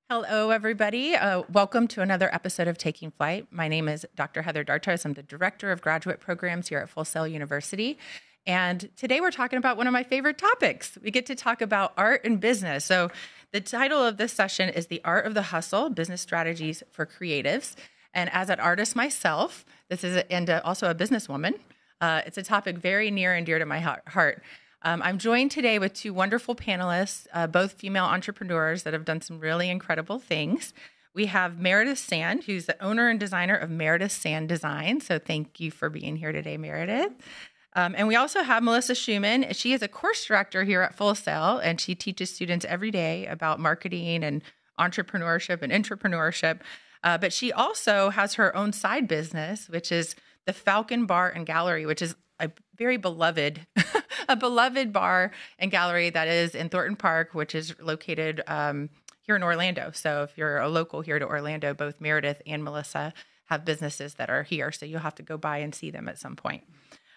Hello, everybody. Welcome to another episode of Taking Flight. My name is Dr. Heather Dartes. I'm the Director of Graduate Programs here at Full Sail University. And today we're talking about one of my favorite topics. We get to talk about art and business. So the title of this session is The Art of the Hustle, Business Strategies for Creatives. And as an artist myself, also a businesswoman, it's a topic very near and dear to my heart. I'm joined today with two wonderful panelists, both female entrepreneurs that have done some really incredible things. We have Meredith Sand, who's the owner and designer of Meredith Sand Design. So thank you for being here today, Meredith. And we also have Melissa Schumann. She is a course director here at Full Sail, and she teaches students every day about marketing and entrepreneurship and intrapreneurship. But she also has her own side business, which is the Falcon Bar and Gallery, which is a very beloved bar and gallery that is in Thornton Park, which is located here in Orlando. So if you're a local here to Orlando, both Meredith and Melissa have businesses that are here. So you'll have to go by and see them at some point.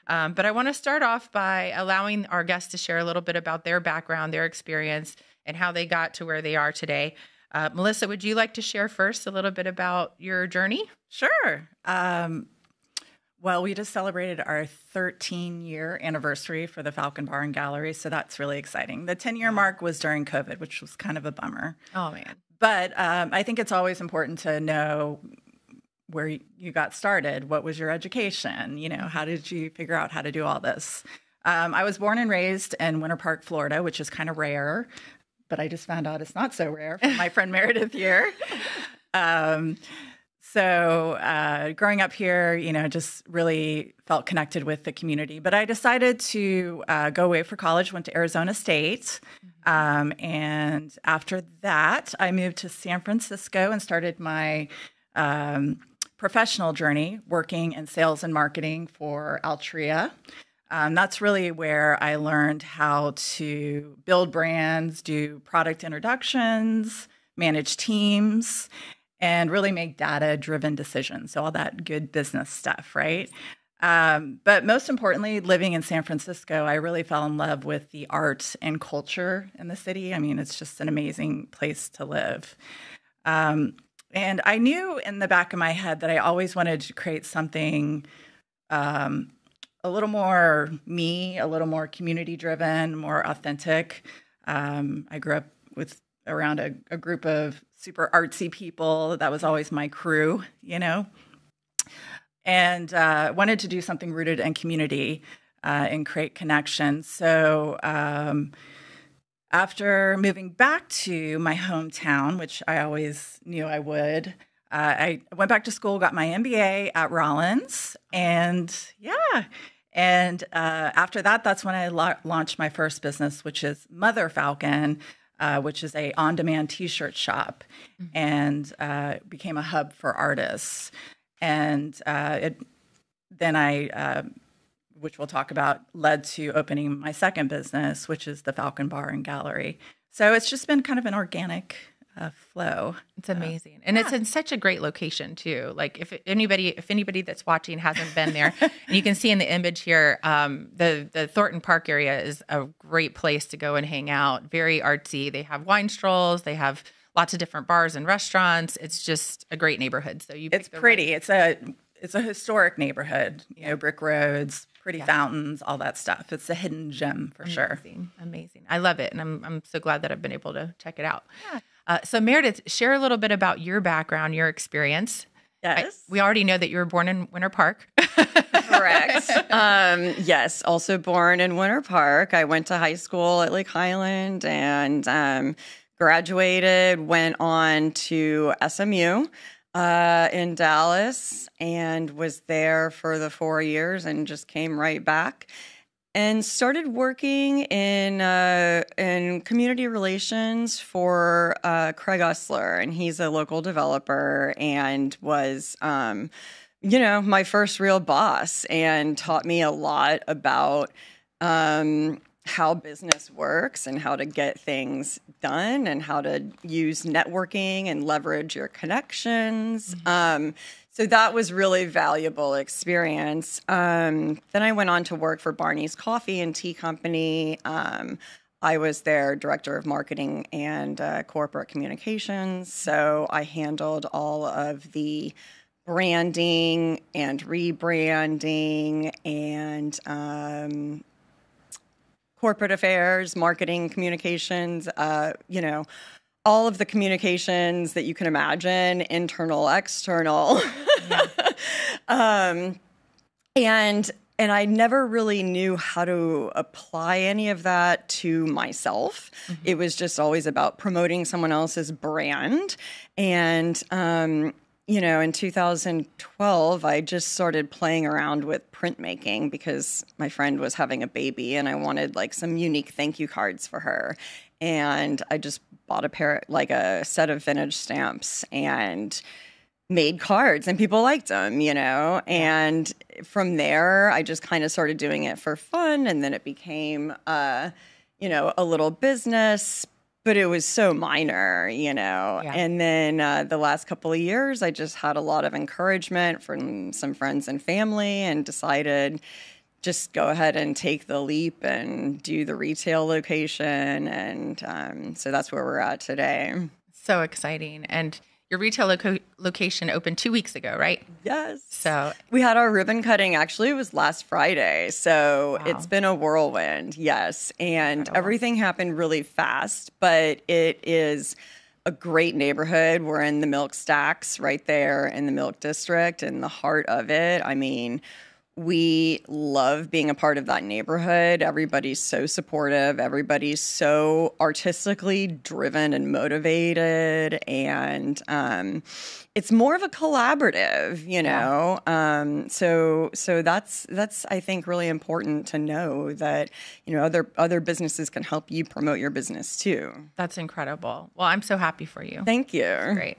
But I want to start off by allowing our guests to share a little bit about their background, their experience, and how they got to where they are today. Melissa, would you like to share first a little bit about your journey? Sure. Well, we just celebrated our 13-year anniversary for the Falcon Bar and Gallery, so that's really exciting. The 10-year mark was during COVID, which was kind of a bummer. Oh, man. But I think it's always important to know where you got started. What was your education? How did you figure out how to do all this? I was born and raised in Winter Park, Florida, which is kind of rare, but I just found out it's not so rare from my friend Meredith here. So growing up here, just really felt connected with the community. But I decided to go away for college, went to Arizona State. And after that, I moved to San Francisco and started my professional journey working in sales and marketing for Altria. That's really where I learned how to build brands, do product introductions, manage teams, and really make data-driven decisions. So all that good business stuff, right? But most importantly, living in San Francisco, I really fell in love with the art and culture in the city. I mean, it's just an amazing place to live. And I knew in the back of my head that I always wanted to create something a little more me, a little more community-driven, more authentic. I grew up around a group of super artsy people. That was always my crew, and wanted to do something rooted in community and create connections. So after moving back to my hometown, which I always knew I would, I went back to school, got my MBA at Rollins, and after that, that's when I launched my first business, which is Mother Falcon, which is a on-demand T-shirt shop, and became a hub for artists. And then I, which we'll talk about, led to opening my second business, which is the Falcon Bar and Gallery. So it's just been kind of an organic flow. It's amazing. And it's in such a great location too. Like if anybody that's watching hasn't been there, and you can see in the image here, the Thornton Park area is a great place to go and hang out. Very artsy. They have wine strolls. They have lots of different bars and restaurants. It's just a great neighborhood. So it's pretty. It's a historic neighborhood, brick roads, pretty fountains, all that stuff. It's a hidden gem for sure. Amazing. I love it. And I'm so glad that I've been able to check it out. Yeah. So Meredith, share a little bit about your background, your experience. Yes. We already know that you were born in Winter Park. Correct. Yes, also born in Winter Park. I went to high school at Lake Highland and graduated, went on to SMU in Dallas and was there for the 4 years and just came right back. And started working in community relations for Craig Usler, and he's a local developer and was, my first real boss and taught me a lot about how business works and how to get things done and how to use networking and leverage your connections. So that was really valuable experience. Then I went on to work for Barney's Coffee and Tea Company. I was their director of marketing and corporate communications. So I handled all of the branding and rebranding and corporate affairs, marketing, communications, all of the communications that you can imagine, internal, external. Yeah. And I never really knew how to apply any of that to myself. Mm-hmm. It was just always about promoting someone else's brand. And, in 2012, I just started playing around with printmaking because my friend was having a baby and I wanted like some unique thank you cards for her. And I just bought a set of vintage stamps and made cards, and people liked them, and from there I just kind of started doing it for fun, and then it became a little business, but it was so minor, and then the last couple of years I just had a lot of encouragement from some friends and family and decided just go ahead and take the leap and do the retail location, and so that's where we're at today. So exciting. And your retail location opened 2 weeks ago, right? Yes. So we had our ribbon cutting. Actually, it was last Friday. So It's been a whirlwind. Yes. And everything happened really fast, but it is a great neighborhood. We're in the Milk Stacks right there in the Milk District, in the heart of it. I mean, we love being a part of that neighborhood. Everybody's so supportive. Everybody's so artistically driven and motivated. And it's more of a collaborative, So that's I think really important to know that, other businesses can help you promote your business too. That's incredible. Well, I'm so happy for you. Thank you. Great.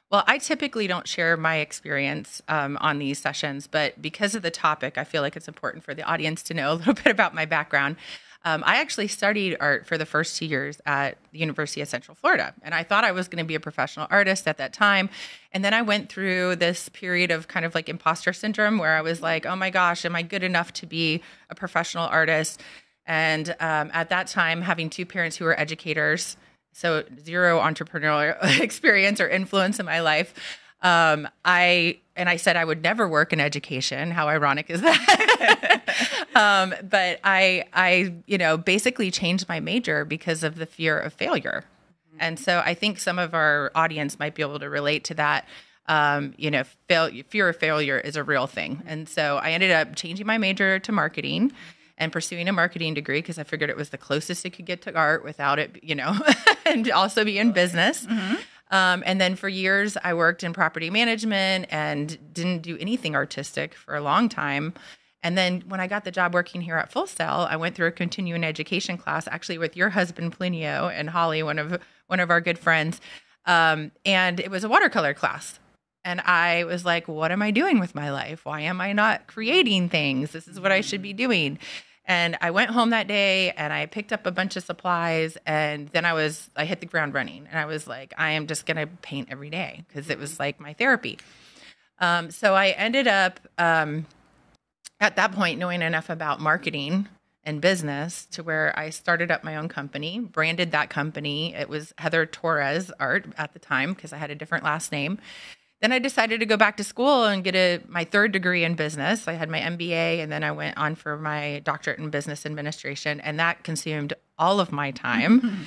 Well, I typically don't share my experience on these sessions, but because of the topic, I feel like it's important for the audience to know a little bit about my background. I actually studied art for the first 2 years at the University of Central Florida, and I thought I was going to be a professional artist at that time. And then I went through this period of kind of like imposter syndrome where I was like, oh my gosh, am I good enough to be a professional artist? And at that time, having two parents who were educators, so zero entrepreneurial experience or influence in my life. I said I would never work in education. How ironic is that? But I basically changed my major because of the fear of failure. Mm-hmm. And so I think some of our audience might be able to relate to that. Fear of failure is a real thing. And so I ended up changing my major to marketing and pursuing a marketing degree because I figured it was the closest it could get to art without it, and also be in business. Mm-hmm. And then for years, I worked in property management and didn't do anything artistic for a long time. And then when I got the job working here at Full Sail, I went through a continuing education class, actually with your husband, Plinio, and Holly, one of our good friends. And it was a watercolor class. And I was like, what am I doing with my life? Why am I not creating things? This is what I should be doing. And I went home that day and I picked up a bunch of supplies, and then I hit the ground running, and I was like, I am just going to paint every day because it was like my therapy. So I ended up at that point knowing enough about marketing and business to where I started up my own company, branded that company. It was Heather Torres Art at the time because I had a different last name. Then I decided to go back to school and get my third degree in business. I had my MBA, and then I went on for my doctorate in business administration, and that consumed all of my time. Mm-hmm.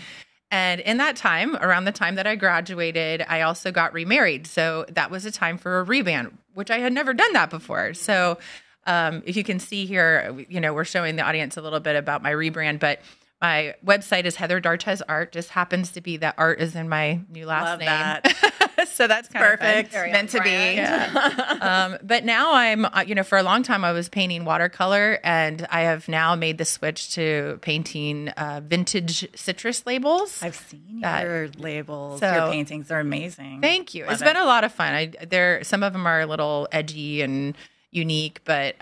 And in that time, around the time that I graduated, I also got remarried. So that was a time for a rebrand, which I had never done that before. So if you can see here, we're showing the audience a little bit about my rebrand, but my website is Heather Dartez Art. Just happens to be that art is in my new last name. That. So that's kind perfect. of fun. Meant to be. Yeah. But now I'm, for a long time I was painting watercolor, and I have now made the switch to painting vintage citrus labels. I've seen your labels. So, your paintings are amazing. Thank you. It's been a lot of fun. Some of them are a little edgy and unique, but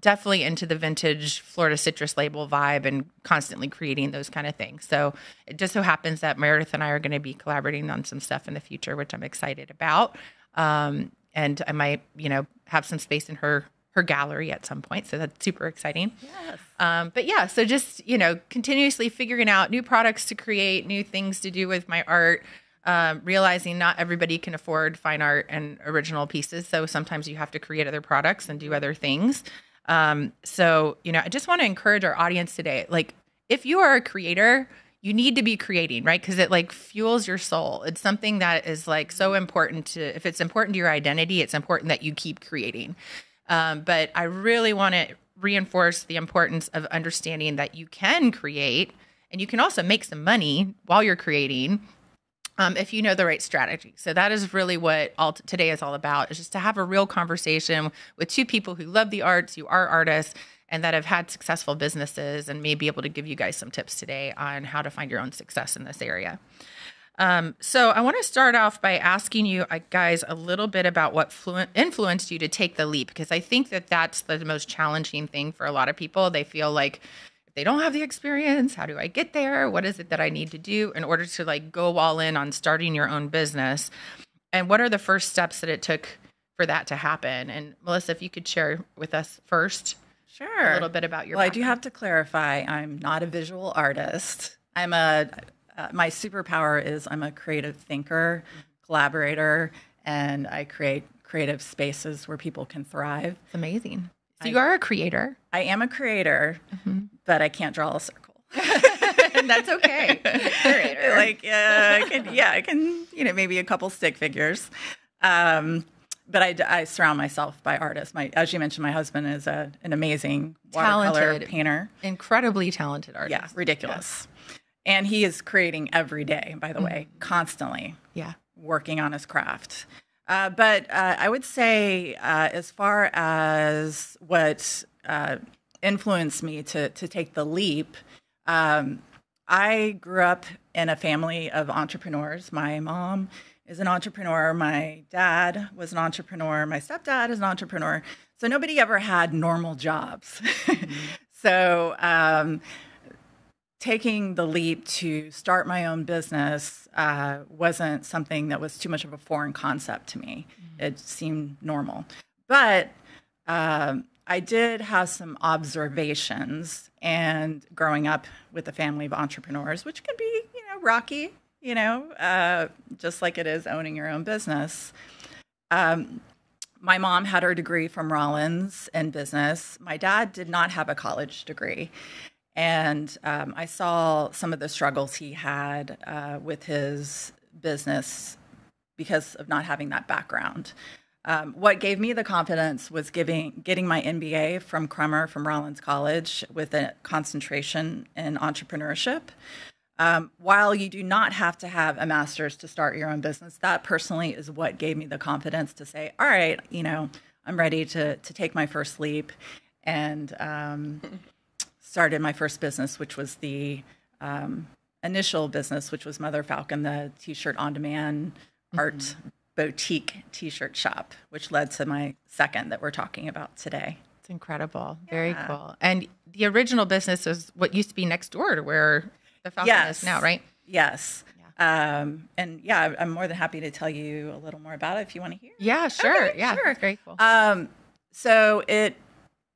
definitely into the vintage Florida citrus label vibe and constantly creating those kind of things. So it just so happens that Meredith and I are going to be collaborating on some stuff in the future, which I'm excited about. And I might, have some space in her her gallery at some point. So that's super exciting. Yes. But yeah, so just, continuously figuring out new products to create, new things to do with my art, realizing not everybody can afford fine art and original pieces. So sometimes you have to create other products and do other things. I just want to encourage our audience today. Like, if you are a creator, you need to be creating, right? Because it like fuels your soul. It's something that is like so important if it's important to your identity, it's important that you keep creating. But I really want to reinforce the importance of understanding that you can create and you can also make some money while you're creating if you know the right strategy. So that is really what today is all about, is just to have a real conversation with two people who love the arts, you are artists, and that have had successful businesses, and may be able to give you guys some tips today on how to find your own success in this area. So I want to start off by asking you guys a little bit about what influenced you to take the leap, because I think that that's the most challenging thing for a lot of people. They feel like if they don't have the experience, how do I get there? What is it that I need to do in order to like go all in on starting your own business? And what are the first steps that it took for that to happen? And Melissa, if you could share with us first. Sure. A little bit about your Well, background. I do have to clarify, I'm not a visual artist. My superpower is I'm a creative thinker, collaborator, and I create creative spaces where people can thrive. It's amazing. So you are a creator. I am a creator, but I can't draw a circle. And that's okay. Creator. I can, maybe a couple stick figures. But I surround myself by artists. As you mentioned, my husband is an amazing watercolor painter. Incredibly talented artist. Yeah, ridiculous. Yes. And he is creating every day, by the way, constantly. Yeah. Working on his craft. But I would say as far as what influenced me to take the leap, I grew up in a family of entrepreneurs. My mom is an entrepreneur. My dad was an entrepreneur. My stepdad is an entrepreneur. So nobody ever had normal jobs. So taking the leap to start my own business wasn't something that was too much of a foreign concept to me. It seemed normal. But I did have some observations, and growing up with a family of entrepreneurs, which can be, rocky, just like it is owning your own business. My mom had her degree from Rollins in business. My dad did not have a college degree. And I saw some of the struggles he had with his business because of not having that background. What gave me the confidence was getting my MBA from Crummer from Rollins College with a concentration in entrepreneurship. While you do not have to have a master's to start your own business, that personally is what gave me the confidence to say, all right, I'm ready to take my first leap, and started my first business, which was the initial business, which was Mother Falcon, the T-shirt on-demand art boutique T-shirt shop, which led to my second that we're talking about today. It's incredible. Very cool. And the original business is what used to be next door to where the Falcon is now, right? Yes. Yeah. I'm more than happy to tell you a little more about it if you want to hear. Yeah, sure. Okay, sure. That's very cool. So it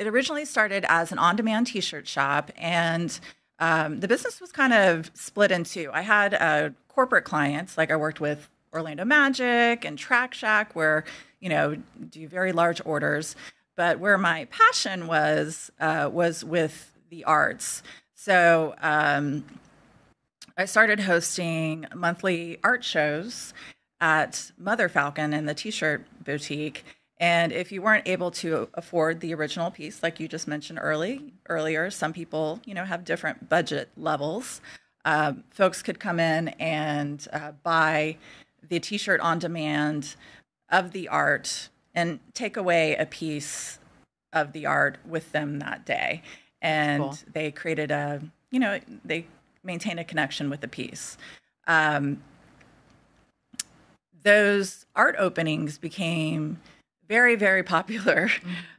originally started as an on-demand T-shirt shop, and the business was kind of split in two. I had corporate clients, like I worked with Orlando Magic and Track Shack, where do very large orders. But where my passion was with the arts. So I started hosting monthly art shows at Mother Falcon in the T-shirt boutique. And if you weren't able to afford the original piece, like you just mentioned earlier, some people, have different budget levels. Folks could come in and buy the T-shirt on demand of the art and take away a piece of the art with them that day. And cool. They created they maintain a connection with the piece. Those art openings became very, very popular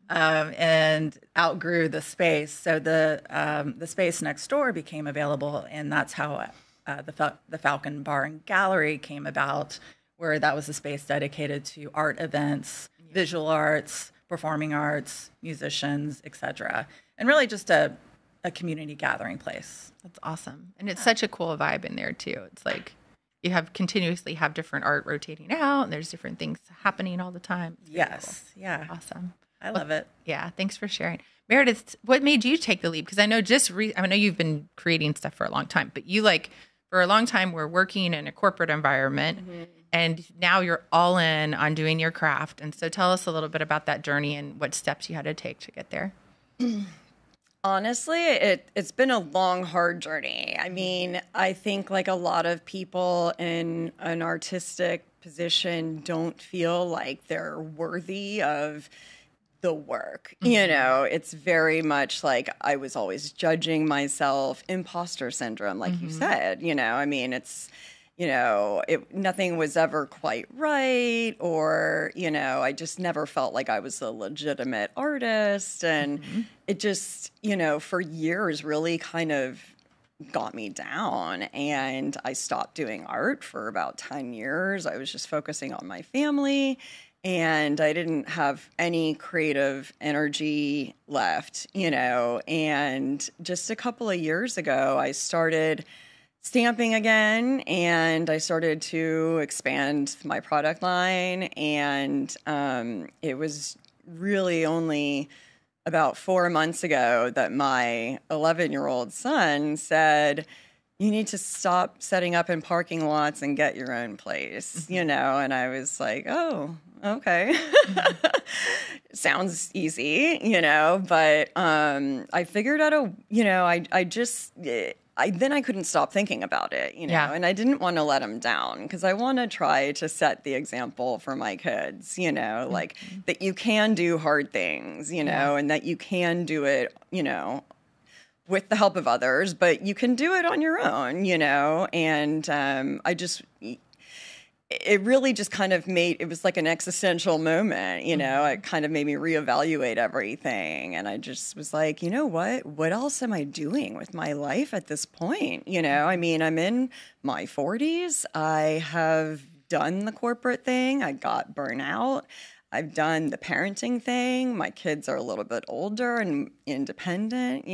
and outgrew the space. So the space next door became available, and that's how the Falcon Bar and Gallery came about, where that was a space dedicated to art events, visual arts, performing arts, musicians, etc., and really just a community gathering place. That's awesome. And it's such a cool vibe in there too. It's like you continuously have different art rotating out and there's different things happening all the time. Yes. Cool. Yeah. Awesome. I love it. Yeah. Thanks for sharing. Meredith, what made you take the leap? Because I know I know you've been creating stuff for a long time, but you for a long time were working in a corporate environment and now you're all in on doing your craft. And so tell us a little bit about that journey and what steps you had to take to get there. Honestly, it's been a long, hard journey. I mean, I think like a lot of people in an artistic position don't feel like they're worthy of the work. You know, it's very much like I was always judging myself, imposter syndrome, like you said, I mean, it's, nothing was ever quite right, or, I just never felt like I was a legitimate artist. And it just, for years really kind of got me down. And I stopped doing art for about 10 years. I was just focusing on my family. And I didn't have any creative energy left, and just a couple of years ago, I started stamping again, and I started to expand my product line, and it was really only about 4 months ago that my 11-year-old son said, you need to stop setting up in parking lots and get your own place, and I was like, oh, okay. Sounds easy, but I figured out then I couldn't stop thinking about it, and I didn't want to let him down because I want to try to set the example for my kids, like that you can do hard things, and that you can do it, with the help of others, but you can do it on your own, and it really just kind of it was like an existential moment, it kind of made me reevaluate everything. And I just was like, what else am I doing with my life at this point? I mean, I'm in my 40s. I have done the corporate thing. I got burnout. I've done the parenting thing. My kids are a little bit older and independent,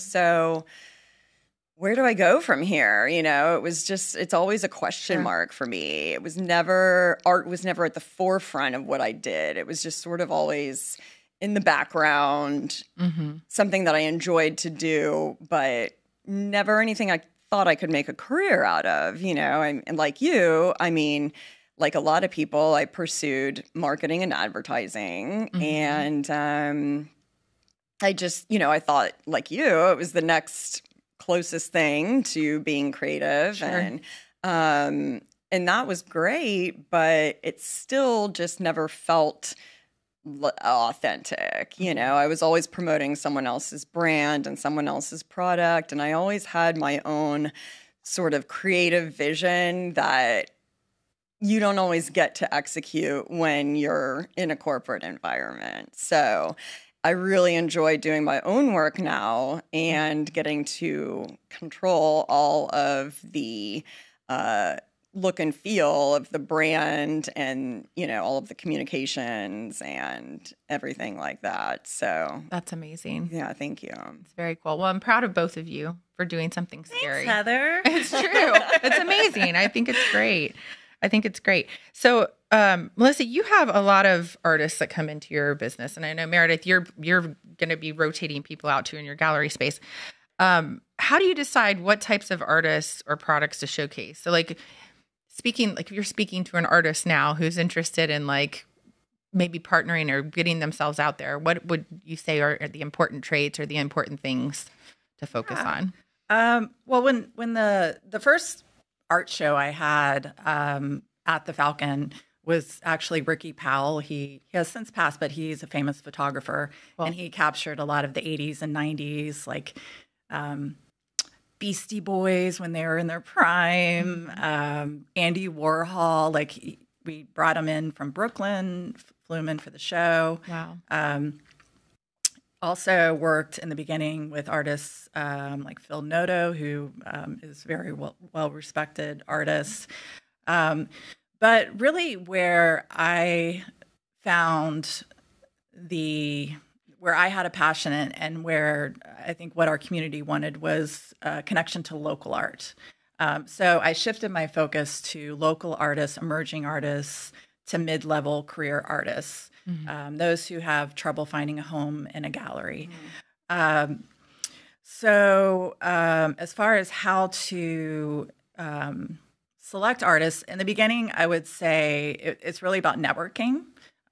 so where do I go from here? It's always a question mark for me. Art was never at the forefront of what I did. It was just sort of always in the background, something that I enjoyed to do, but never anything I thought I could make a career out of, and like you, I mean, like a lot of people, I pursued marketing and advertising, and I just, I thought like you, it was the next closest thing to being creative. Sure. And that was great, but it still just never felt authentic. I was always promoting someone else's brand and someone else's product, and I always had my own sort of creative vision that you don't always get to execute when you're in a corporate environment. So I really enjoy doing my own work now and getting to control all of the look and feel of the brand and, all of the communications and everything like that. So that's amazing. Yeah, thank you. It's very cool. Well, I'm proud of both of you for doing something scary. Thanks, Heather. It's true. It's amazing. I think it's great. So, Melissa, you have a lot of artists that come into your business, and I know Meredith, you're going to be rotating people out too in your gallery space. How do you decide what types of artists or products to showcase? So, if you're speaking to an artist now who's interested in maybe partnering or getting themselves out there, what would you say are the important traits or the important things to focus on? Well, when the first art show I had at the Falcon was actually Ricky Powell. He has since passed, but he's a famous photographer, and he captured a lot of the 80s and 90s, like Beastie Boys when they were in their prime, Andy Warhol. We brought him in from Brooklyn, flew him in for the show. Wow. Also worked in the beginning with artists like Phil Noto, who is very well-respected artist. But really where I found where I had a passion and where I think what our community wanted was a connection to local art. So I shifted my focus to local artists, emerging artists, to mid-level career artists, those who have trouble finding a home in a gallery. So as far as how to select artists, in the beginning, I would say it's really about networking.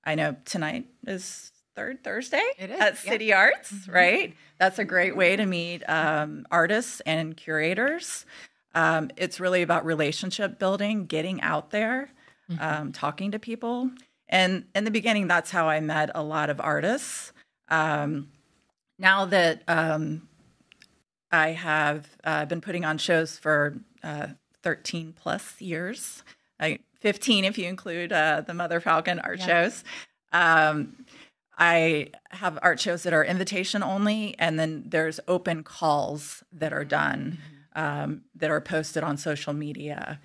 I know tonight is third Thursday at City Arts, right? That's a great way to meet artists and curators. It's really about relationship building, getting out there, talking to people. And in the beginning, that's how I met a lot of artists. Now that I have been putting on shows for 13 plus years, 15 if you include the Mother Falcon art shows. I have art shows that are invitation only, and then there's open calls that are done that are posted on social media.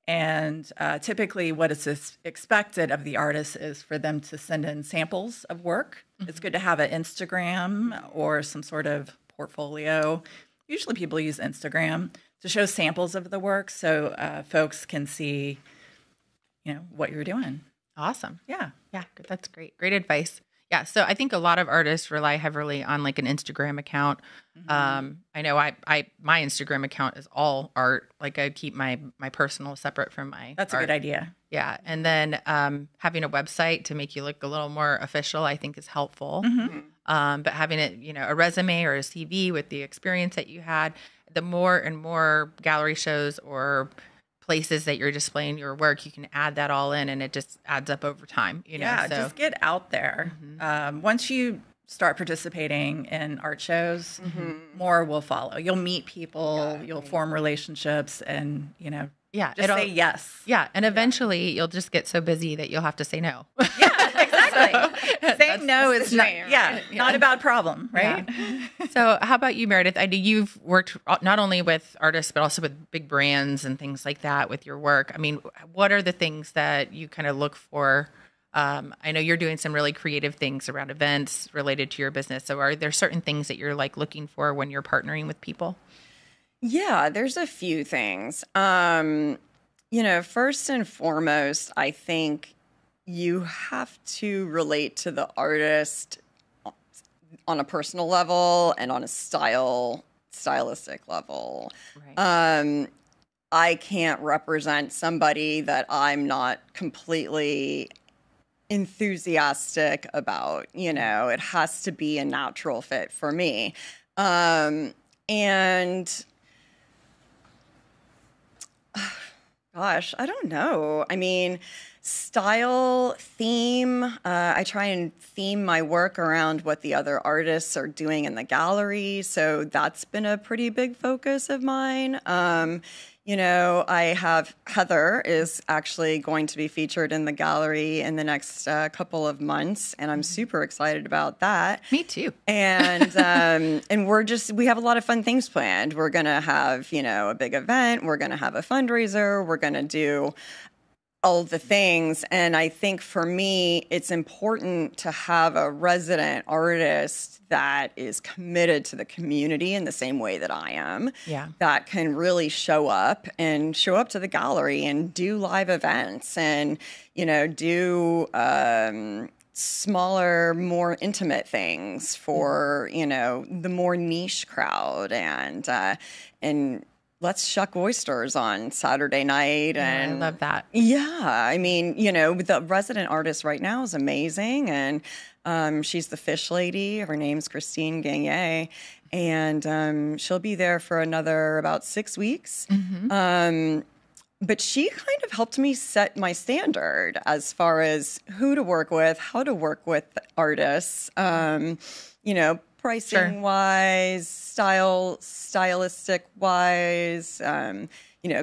And typically what is expected of the artist is for them to send in samples of work. It's good to have an Instagram or some sort of portfolio. Usually people use Instagram to show samples of the work so folks can see, what you're doing. Awesome. Yeah. Yeah, that's great. Great advice. Yeah, so I think a lot of artists rely heavily on like an Instagram account. I know my Instagram account is all art. Like I keep my personal separate from my That's art. a good idea. Yeah, and then having a website to make you look a little more official, I think is helpful. But having it, a resume or a CV with the experience that you had, the more and more gallery shows or places that you're displaying your work, you can add that all in, and it just adds up over time. Yeah, so. Just get out there. Once you start participating in art shows, more will follow. You'll meet people, you'll form relationships, and just say yes. Yeah, and eventually you'll just get so busy that you'll have to say no. Yeah, exactly. Saying no is not a bad problem, right? Yeah. So how about you, Meredith? I know you've worked not only with artists, but also with big brands and things like that with your work. I mean, what are the things that you kind of look for? I know you're doing some really creative things around events related to your business. So are there certain things that you're like looking for when you're partnering with people? Yeah, there's a few things. First and foremost, I think you have to relate to the artist on a personal level and on a stylistic level. Right. I can't represent somebody that I'm not completely enthusiastic about. It has to be a natural fit for me. And gosh, I don't know. I mean, style, theme. I try and theme my work around what the other artists are doing in the gallery. So that's been a pretty big focus of mine. I have Heather is actually going to be featured in the gallery in the next couple of months, and I'm super excited about that. Me too. And and we have a lot of fun things planned. We're gonna have a big event. We're gonna have a fundraiser. We're gonna do all the things. And I think for me, it's important to have a resident artist that is committed to the community in the same way that I am. Yeah. That can really show up to the gallery and do live events and, do smaller, more intimate things for, the more niche crowd and let's shuck oysters on Saturday night. And I love that. Yeah. I mean, the resident artist right now is amazing. And she's the fish lady. Her name's Christine Gagné. And she'll be there for another about 6 weeks. But she kind of helped me set my standard as far as who to work with, how to work with artists, pricing wise, stylistic wise,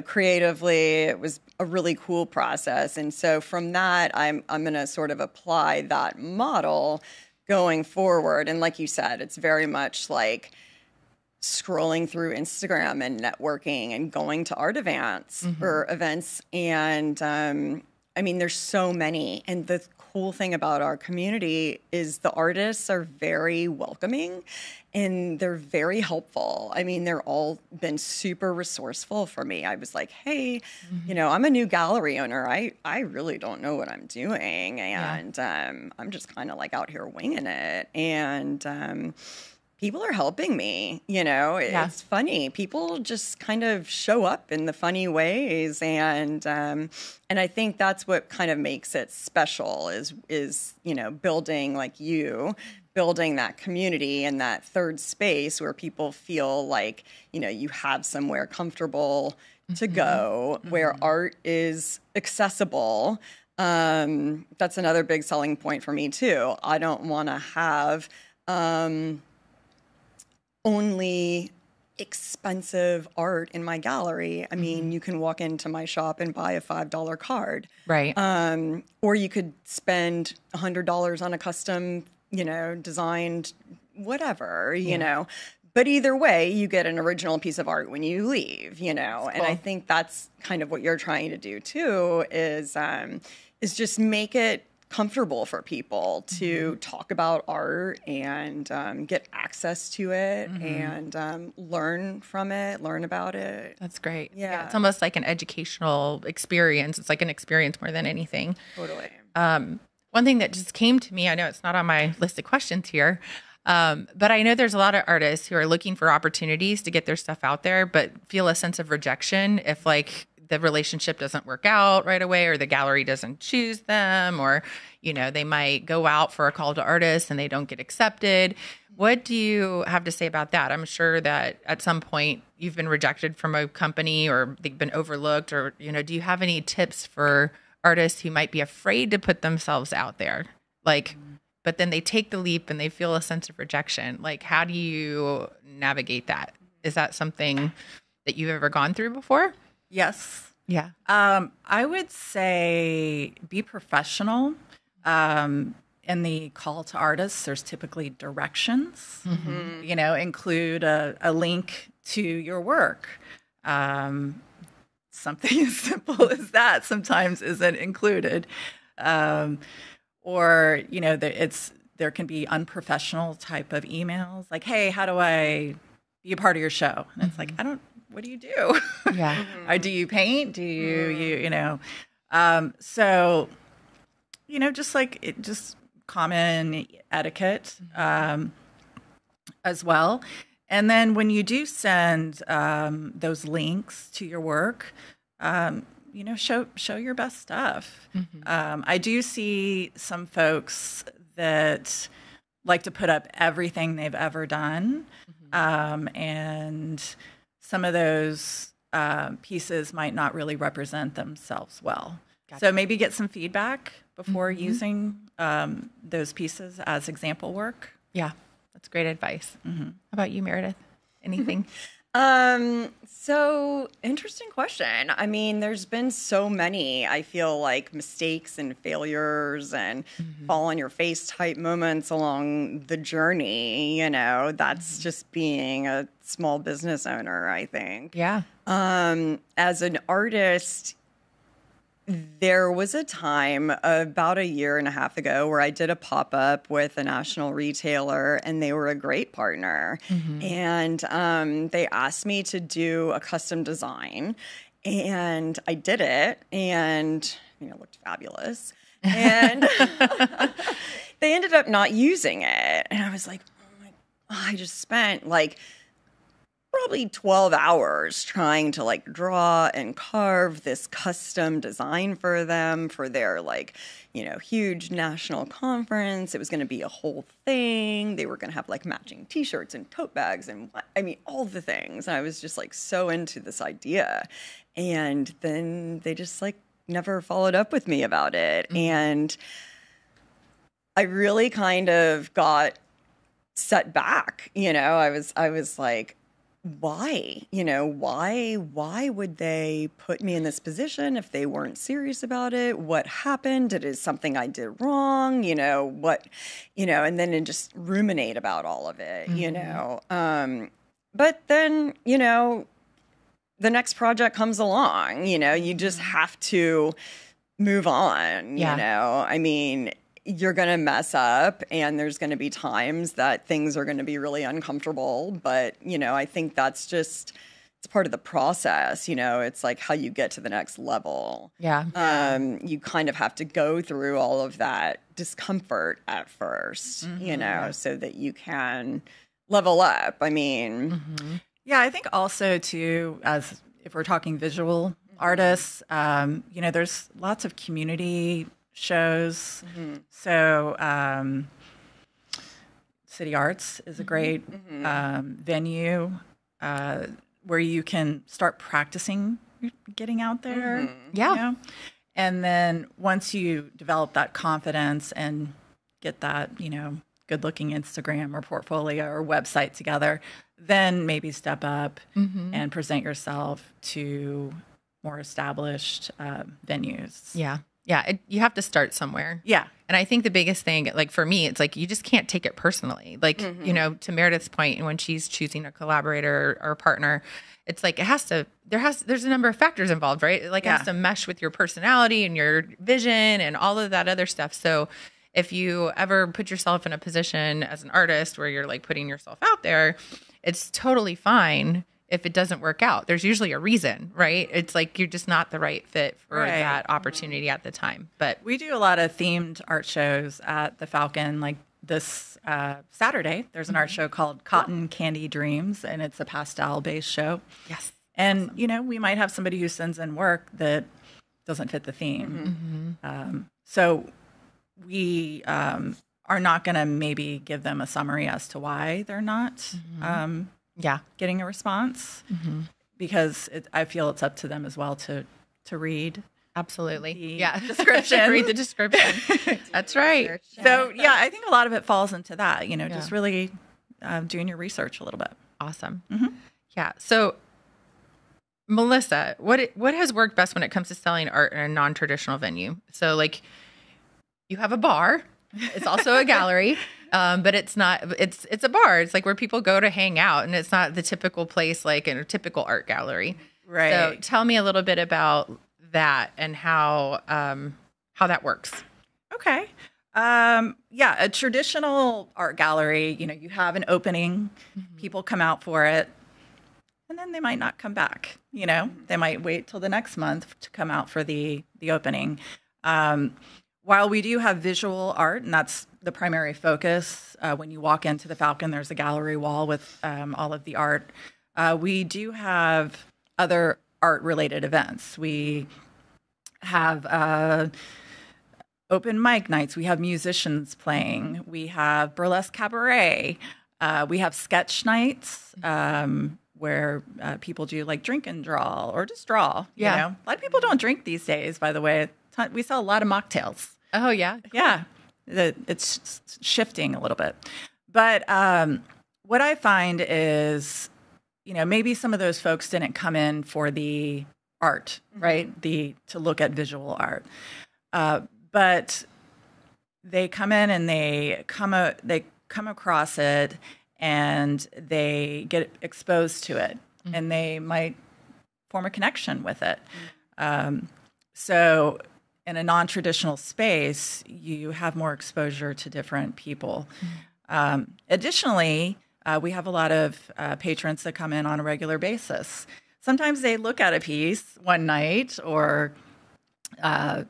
creatively. It was a really cool process. And so from that, I'm going to sort of apply that model going forward. And like you said, it's very much like scrolling through Instagram and networking and going to art events or events. And there's so many. And the cool thing about our community is the artists are very welcoming and they're very helpful. I mean, they're all been super resourceful for me. I was like, hey, I'm a new gallery owner. I really don't know what I'm doing. And I'm just kind of like out here winging it. And people are helping me, it's funny. People just kind of show up in the funny ways. And I think that's what kind of makes it special is, building like building that community and that third space where people feel like, you have somewhere comfortable to go, where art is accessible. That's another big selling point for me too. I don't want to have only expensive art in my gallery. I mean, you can walk into my shop and buy a $5 card. Right. Or you could spend $100 on a custom, designed whatever, But either way, you get an original piece of art when you leave, Cool. And I think that's kind of what you're trying to do too, is just make it comfortable for people to talk about art and get access to it and learn from it, learn about it. That's great. Yeah. It's almost like an educational experience. It's like an experience more than anything. Totally. One thing that just came to me, I know it's not on my list of questions here, but I know there's a lot of artists who are looking for opportunities to get their stuff out there, but feel a sense of rejection if like the relationship doesn't work out right away, or the gallery doesn't choose them, or, they might go out for a call to artists and they don't get accepted. What do you have to say about that? I'm sure that at some point you've been rejected from a company or they've been overlooked, or, do you have any tips for artists who might be afraid to put themselves out there? Like, but then they take the leap and they feel a sense of rejection. Like, how do you navigate that? Is that something that you've ever gone through before? Yes. Yeah. I would say be professional. In the call to artists, there's typically directions, include a link to your work. Something as simple as that sometimes isn't included. Or, there can be unprofessional type of emails like, hey, how do I be a part of your show? And it's like, what do you do? Yeah. Or do you paint? Do you so, just common etiquette as well. And then when you do send those links to your work, show your best stuff. I do see some folks that like to put up everything they've ever done. And some of those pieces might not really represent themselves well. Gotcha. So maybe get some feedback before using those pieces as example work. Yeah, that's great advice. How about you, Meredith? Anything? So interesting question. I mean, there's been so many, I feel like, mistakes and failures and fall on your face type moments along the journey. That's just being a small business owner, I think. Yeah. As an artist, there was a time about a year and a half ago where I did a pop-up with a national retailer, and they were a great partner. And they asked me to do a custom design, and I did it, and it looked fabulous. And they ended up not using it. And I was like, oh my, I just spent probably 12 hours trying to draw and carve this custom design for them for their huge national conference. It was going to be a whole thing. They were going to have matching t-shirts and tote bags and all the things. And I was just so into this idea. And then they just never followed up with me about it. And I really kind of got set back. I was like, why? Why would they put me in this position if they weren't serious about it? What happened? Is something I did wrong? And then just ruminate about all of it, But then, the next project comes along, you just have to move on, Yeah. you know? I mean, you're going to mess up and there's going to be times that things are going to be really uncomfortable. But, you know, I think that's just, it's part of the process, you know, it's like how you get to the next level. Yeah. You kind of have to go through all of that discomfort at first, you know, so that you can level up. I mean, Yeah, I think also too, as if we're talking visual artists, you know, there's lots of community shows. So City Arts is a great venue where you can start practicing getting out there. Yeah. You know? And then once you develop that confidence and get that, you know, good looking Instagram or portfolio or website together, then maybe step up and present yourself to more established venues. Yeah. Yeah. You have to start somewhere. Yeah. And I think the biggest thing, like for me, it's like you just can't take it personally. Like, you know, to Meredith's point, when she's choosing a collaborator or a partner, it's like there's a number of factors involved, right? Like it has to mesh with your personality and your vision and all of that other stuff. So if you ever put yourself in a position as an artist where you're like putting yourself out there, it's totally fine if it doesn't work out. There's usually a reason, right? It's like you're just not the right fit for that opportunity at the time. But we do a lot of themed art shows at the Falcon. Like this Saturday, there's an art show called Cotton Candy Dreams, and it's a pastel-based show. yes. And, you know, we might have somebody who sends in work that doesn't fit the theme. So we are not going to maybe give them a summary as to why they're not getting a response, because I feel it's up to them as well to read. Absolutely. The description. Read the description. That's right. So, yeah, I think a lot of it falls into that, you know, just really doing your research a little bit. Awesome. Yeah. So, Melissa, what has worked best when it comes to selling art in a non-traditional venue? So, like, you have a bar. It's also a gallery, but it's not. It's a bar. It's like where people go to hang out, and it's not the typical place like in a typical art gallery. Right. So, tell me a little bit about that and how that works. Okay. A traditional art gallery, you know, you have an opening, people come out for it, and then they might not come back. You know, they might wait till the next month to come out for the opening. While we do have visual art, and that's the primary focus, when you walk into the Falcon, there's a gallery wall with all of the art. We do have other art-related events. We have open mic nights. We have musicians playing. We have burlesque cabaret. We have sketch nights where people do like drink and draw or just draw. You know? A lot of people don't drink these days, by the way. We sell a lot of mocktails. Oh, yeah. Cool. Yeah. It's shifting a little bit. But what I find is, you know, maybe some of those folks didn't come in for the art, right? To look at visual art. But they come in and they come across it and they get exposed to it and they might form a connection with it. So in a non-traditional space, you have more exposure to different people. Additionally, we have a lot of patrons that come in on a regular basis. Sometimes they look at a piece one night or,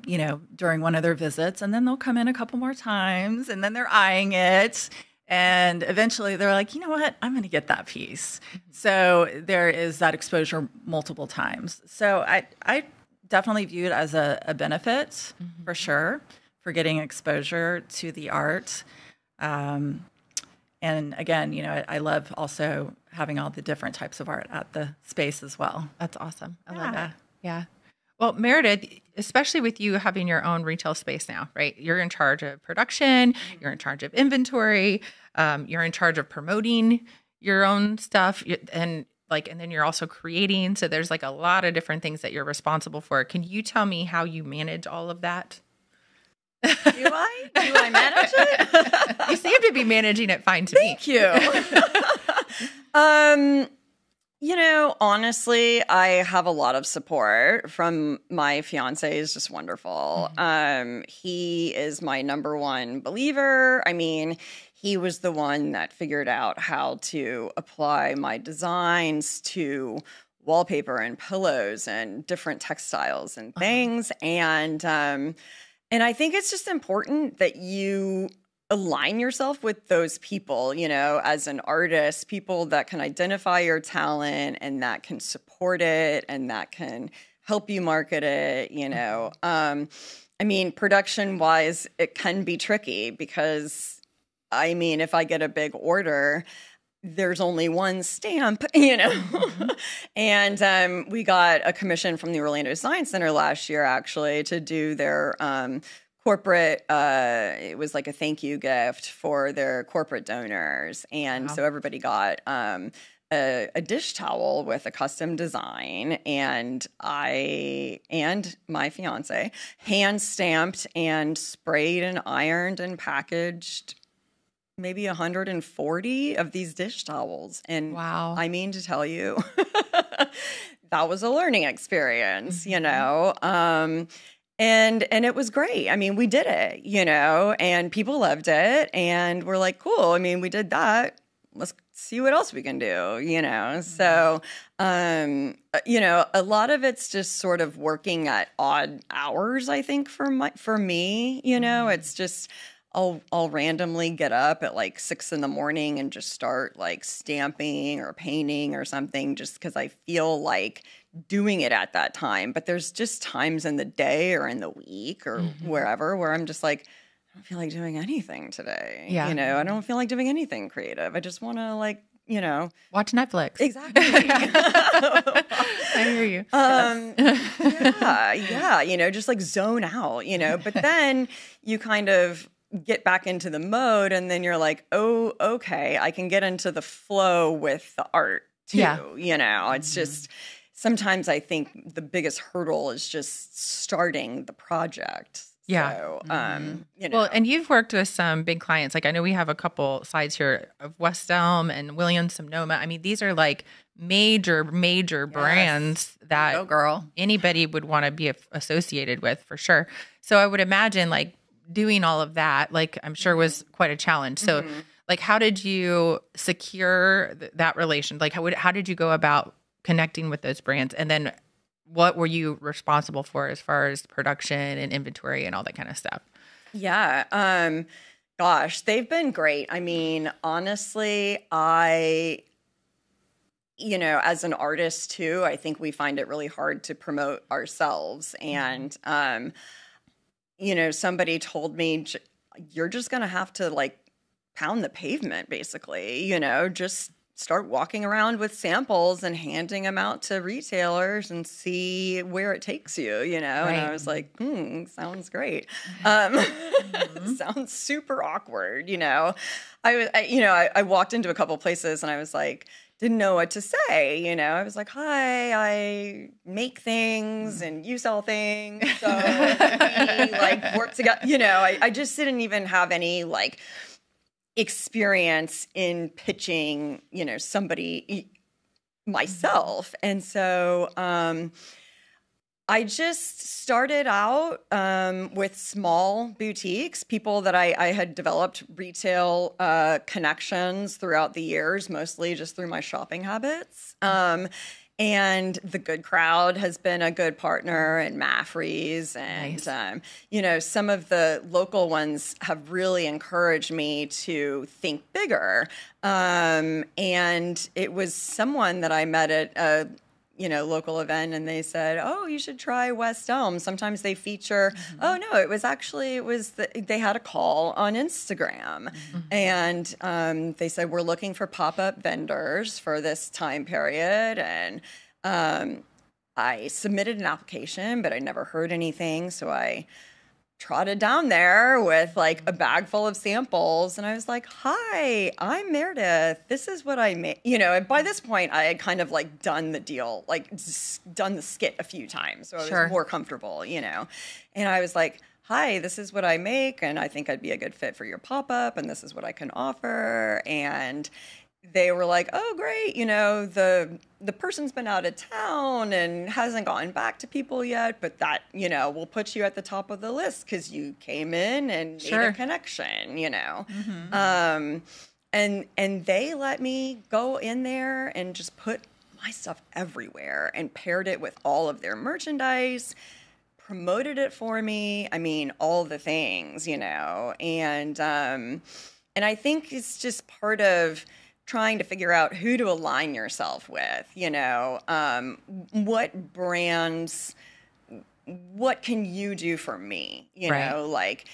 you know, during one of their visits, and then they'll come in a couple more times, and then they're eyeing it. And eventually they're like, you know what, I'm going to get that piece. So there is that exposure multiple times. So I definitely view it as a benefit for sure, for getting exposure to the art. And again, you know, I love also having all the different types of art at the space as well. That's awesome. I love it. Yeah. Well, Meredith, especially with you having your own retail space now, right? You're in charge of production, you're in charge of inventory, you're in charge of promoting your own stuff, and then you're also creating. So there's like a lot of different things that you're responsible for. Can you tell me how you manage all of that? Do I manage it? You seem to be managing it fine to me. Thank you. Honestly, I have a lot of support from my fiance. Is just wonderful. He is my number one believer. I mean, he was the one that figured out how to apply my designs to wallpaper and pillows and different textiles and things. And I think it's just important that you align yourself with those people, as an artist, people that can identify your talent and that can support it and that can help you market it, I mean, production wise, it can be tricky because, I mean, if I get a big order, there's only one stamp, And we got a commission from the Orlando Science Center last year, actually, to do their corporate, it was like a thank you gift for their corporate donors. And so everybody got a dish towel with a custom design. And I and my fiance hand stamped and sprayed and ironed and packaged maybe 140 of these dish towels. And I mean to tell you, that was a learning experience, And it was great. I mean, we did it, and people loved it. And we're like, cool. I mean, we did that. Let's see what else we can do, So, a lot of it's just sort of working at odd hours, I think, for me, it's just I'll randomly get up at like 6 a.m. and just start like stamping or painting or something just because I feel like doing it at that time. But there's just times in the day or in the week or wherever where I'm just like, I don't feel like doing anything today. Yeah. I don't feel like doing anything creative. I just want to watch Netflix. Exactly. I hear you. Yeah, just like zone out, but then you kind of get back into the mode and then you're like, oh, okay, I can get into the flow with the art too. Yeah. It's just, sometimes I think the biggest hurdle is just starting the project. Yeah. So, Well, and you've worked with some big clients. Like I know we have a couple sides here of West Elm and Williams Sonoma. I mean, these are like major brands that anybody would want to be associated with for sure. So I would imagine like doing all of that, like I'm sure was quite a challenge. So like, how did you secure that relation? Like how did you go about connecting with those brands? And then what were you responsible for as far as production and inventory and all that kind of stuff? Yeah. Gosh, they've been great. I mean, honestly, as an artist too, I think we find it really hard to promote ourselves. And, somebody told me, you're just going to have to like pound the pavement, basically, just start walking around with samples and handing them out to retailers and see where it takes you, Right. And I was like, sounds great. Sounds super awkward, I walked into a couple places and I was like, didn't know what to say, I was like, hi, I make things and you sell things. So we like work together, I just didn't even have any like experience in pitching, somebody myself. And so I just started out with small boutiques, people that I had developed retail connections throughout the years, mostly just through my shopping habits. And the Good Crowd has been a good partner, and Maffrey's, and nice. Some of the local ones have really encouraged me to think bigger. And it was someone that I met at a local event, and they said, oh, you should try West Elm. Sometimes they feature, oh no, they had a call on Instagram. And they said, we're looking for pop-up vendors for this time period. And I submitted an application, but I never heard anything. So I trotted down there with like a bag full of samples, and I was like, hi, I'm Meredith, this is what I made. And by this point I had kind of like done the deal, like done the skit a few times, so I was more comfortable, and I was like, hi, this is what I make, and I think I'd be a good fit for your pop-up, and this is what I can offer. And they were like, oh, great, the person's been out of town and hasn't gotten back to people yet, but that, we'll put you at the top of the list because you came in and made a connection, And they let me go in there and just put my stuff everywhere and paired it with all of their merchandise, promoted it for me. I mean, all the things, and I think it's just part of trying to figure out who to align yourself with, what brands, what can you do for me, like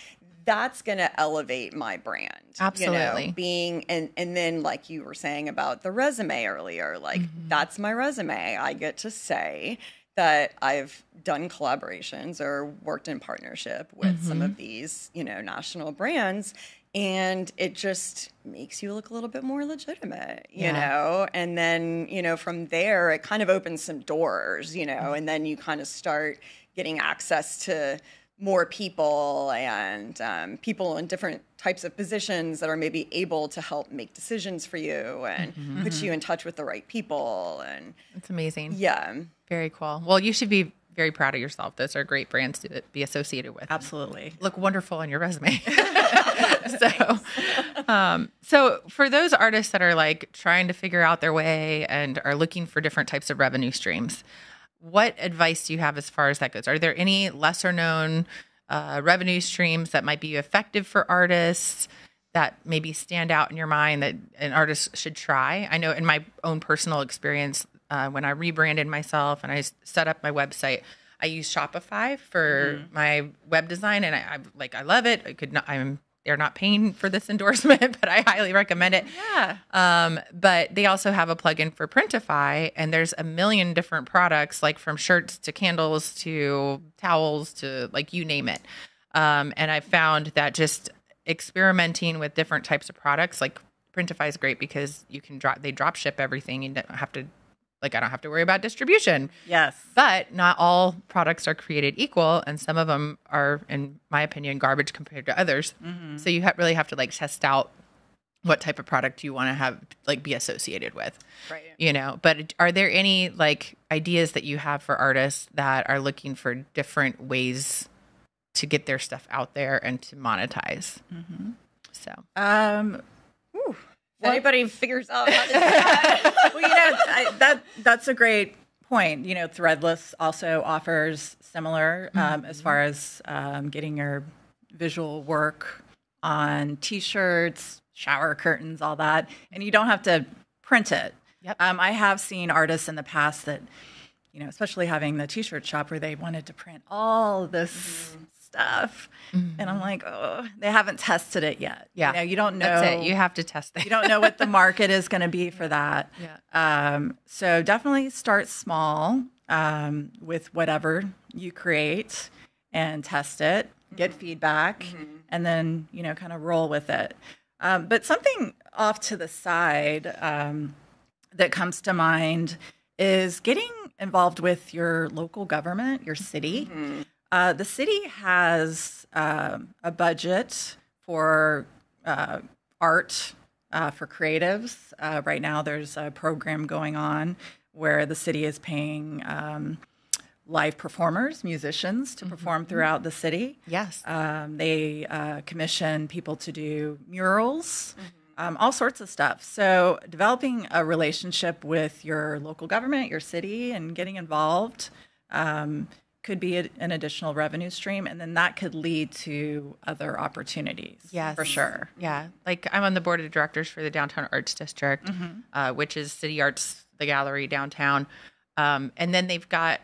that's going to elevate my brand. Absolutely. Being, and then like you were saying about the resume earlier, like that's my resume. I get to say that I've done collaborations or worked in partnership with some of these, national brands. And it just makes you look a little bit more legitimate, you know? And then, from there, it kind of opens some doors, and then you kind of start getting access to more people and people in different types of positions that are maybe able to help make decisions for you and put you in touch with the right people. And it's amazing. Yeah. Very cool. Well, you should be very proud of yourself. Those are great brands to be associated with. Absolutely. Look wonderful on your resume. So for those artists that are like trying to figure out their way and are looking for different types of revenue streams, what advice do you have as far as that goes? Are there any lesser known revenue streams that might be effective for artists that maybe stand out in your mind that an artist should try? I know in my own personal experience, when I rebranded myself and I set up my website, I use Shopify for my web design, and I love it. They're not paying for this endorsement, but I highly recommend it. Yeah. But they also have a plugin for Printify, and there's a million different products, like from shirts to candles to towels to like you name it. And I found that just experimenting with different types of products, like Printify is great because they drop ship everything. You don't have to. I don't have to worry about distribution. Yes. But not all products are created equal, and some of them are, in my opinion, garbage compared to others. So you really have to test out what type of product you want to have be associated with. Right. But are there any ideas that you have for artists that are looking for different ways to get their stuff out there and to monetize? So, if anybody figures out how to do that. Well, that's a great point. Threadless also offers similar as far as getting your visual work on T-shirts, shower curtains, all that, and you don't have to print it. Yep. I have seen artists in the past that, especially having the T-shirt shop where they wanted to print all this stuff, and I'm like, oh, they haven't tested it yet. Yeah, you don't know. That's it. You have to test it. You don't know what the market is going to be for that. Yeah. So definitely start small with whatever you create and test it, get feedback, and then kind of roll with it. But something off to the side that comes to mind is getting involved with your local government, your city. The city has a budget for art for creatives. Right now, there's a program going on where the city is paying live performers, musicians, to perform throughout the city. Yes. They commission people to do murals, all sorts of stuff. So developing a relationship with your local government, your city, and getting involved could be an additional revenue stream, and then that could lead to other opportunities. Yes, for sure. Yeah, I'm on the board of directors for the Downtown Arts District, which is City Arts, the gallery downtown, and then they've got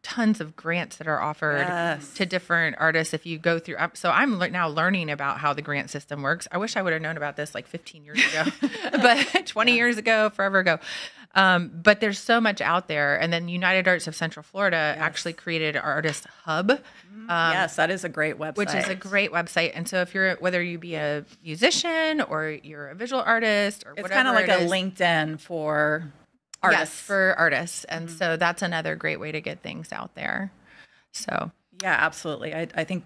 tons of grants that are offered to different artists. If you go through, so I'm now learning about how the grant system works. I wish I would have known about this 15 years ago, but 20 years ago, forever ago. But there's so much out there. And then United Arts of Central Florida actually created an artist hub. Yes, that is a great website. Which is a great website. And so whether you be a musician or you're a visual artist or whatever, it's kind of like a LinkedIn for artists. Yes, for artists. And so that's another great way to get things out there. So yeah, absolutely. I think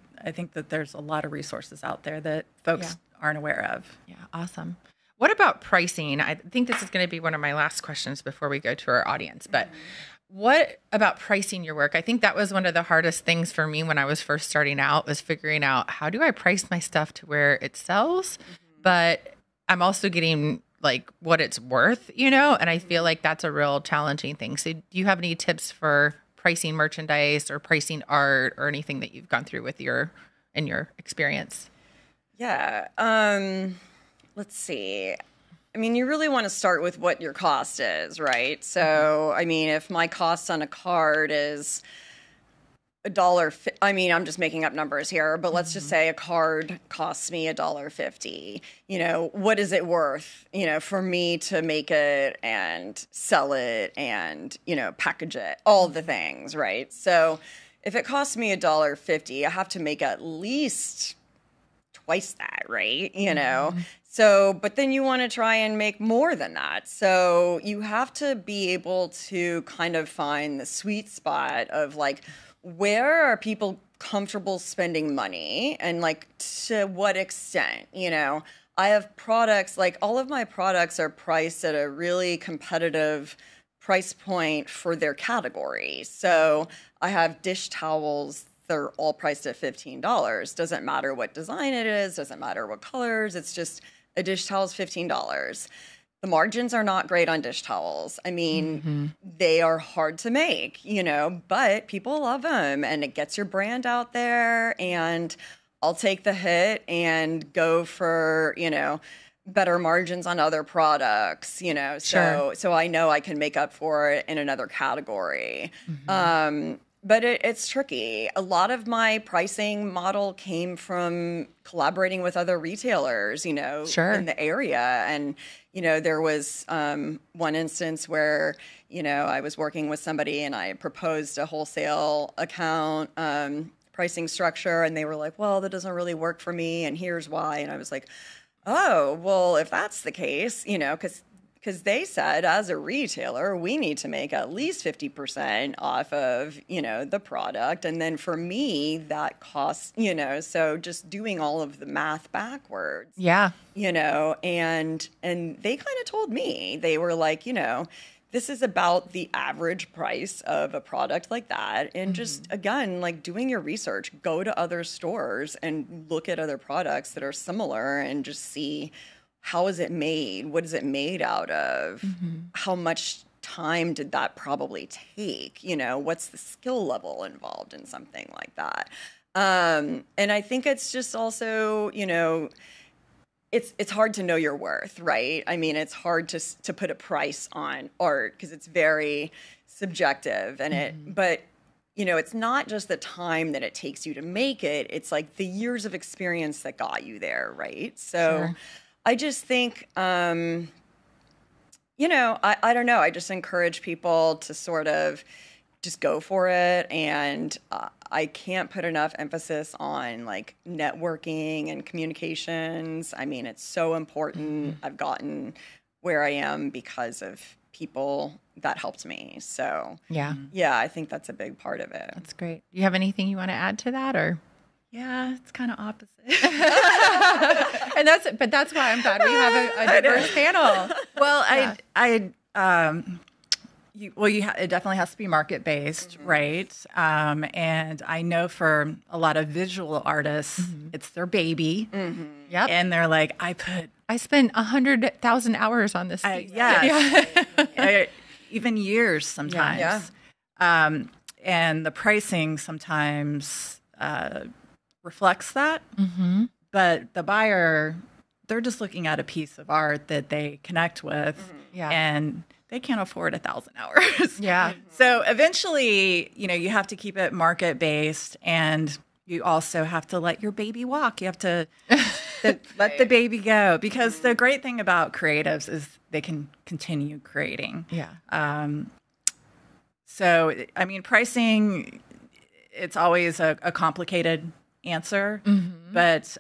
that there's a lot of resources out there that folks aren't aware of. Yeah, awesome. What about pricing? I think this is going to be one of my last questions before we go to our audience, but what about pricing your work? I think that was one of the hardest things for me when I was first starting out, was figuring out, how do I price my stuff to where it sells, but I'm also getting like what it's worth, and I feel like that's a real challenging thing. So do you have any tips for pricing merchandise or pricing art or anything that you've gone through in your experience? Yeah. Let's see. I mean, you really want to start with what your cost is, right? So, I mean, if my cost on a card is $1, I mean, I'm just making up numbers here, but let's just say a card costs me $1.50. What is it worth, for me to make it and sell it and, package it, all the things, right? So if it costs me $1.50, I have to make at least twice that, right? So, but then you want to try and make more than that. So you have to be able to kind of find the sweet spot of like, where are people comfortable spending money and like to what extent, I have products, like all of my products are priced at a really competitive price point for their category. So I have dish towels. They're all priced at $15. Doesn't matter what design it is, doesn't matter what colors. It's just a dish towel is $15. The margins are not great on dish towels. I mean, they are hard to make, but people love them and it gets your brand out there, and I'll take the hit and go for, better margins on other products, Sure. so I know I can make up for it in another category. But it's tricky. A lot of my pricing model came from collaborating with other retailers, Sure. in the area. And, there was one instance where, I was working with somebody and I proposed a wholesale account pricing structure. And they were like, well, that doesn't really work for me. And here's why. And I was like, oh, well, if that's the case, because they said, as a retailer, we need to make at least 50% off of, the product. And then for me, that costs, so just doing all of the math backwards. Yeah. And they kind of told me, they were like, this is about the average price of a product like that. And just, again, like doing your research, go to other stores and look at other products that are similar and just see, how is it made? What is it made out of? How much time did that probably take? What's the skill level involved in something like that? And I think it's just also, it's hard to know your worth, right? I mean, it's hard to put a price on art because it's very subjective, and but it's not just the time that it takes you to make it. It's like the years of experience that got you there, right? So. Sure. I just think, I don't know. I just encourage people to sort of just go for it. And I can't put enough emphasis on like networking and communications. I mean, it's so important. I've gotten where I am because of people that helped me. So yeah, I think that's a big part of it. That's great. Do you have anything you want to add to that, or? Yeah, it's kind of opposite. And that's why I'm glad we have a diverse panel. Well, yeah. It definitely has to be market based, right? And I know for a lot of visual artists, it's their baby. Yep. And they're like, I spent 100,000 hours on this. Even years sometimes. Yeah. And the pricing sometimes reflects that. But the buyer, they're just looking at a piece of art that they connect with, and they can't afford 1,000 hours. Yeah. So eventually, you have to keep it market based, and you also have to let your baby walk. You have to let the baby go, because the great thing about creatives is they can continue creating. Yeah. So, I mean, pricing, it's always a complicated answer, but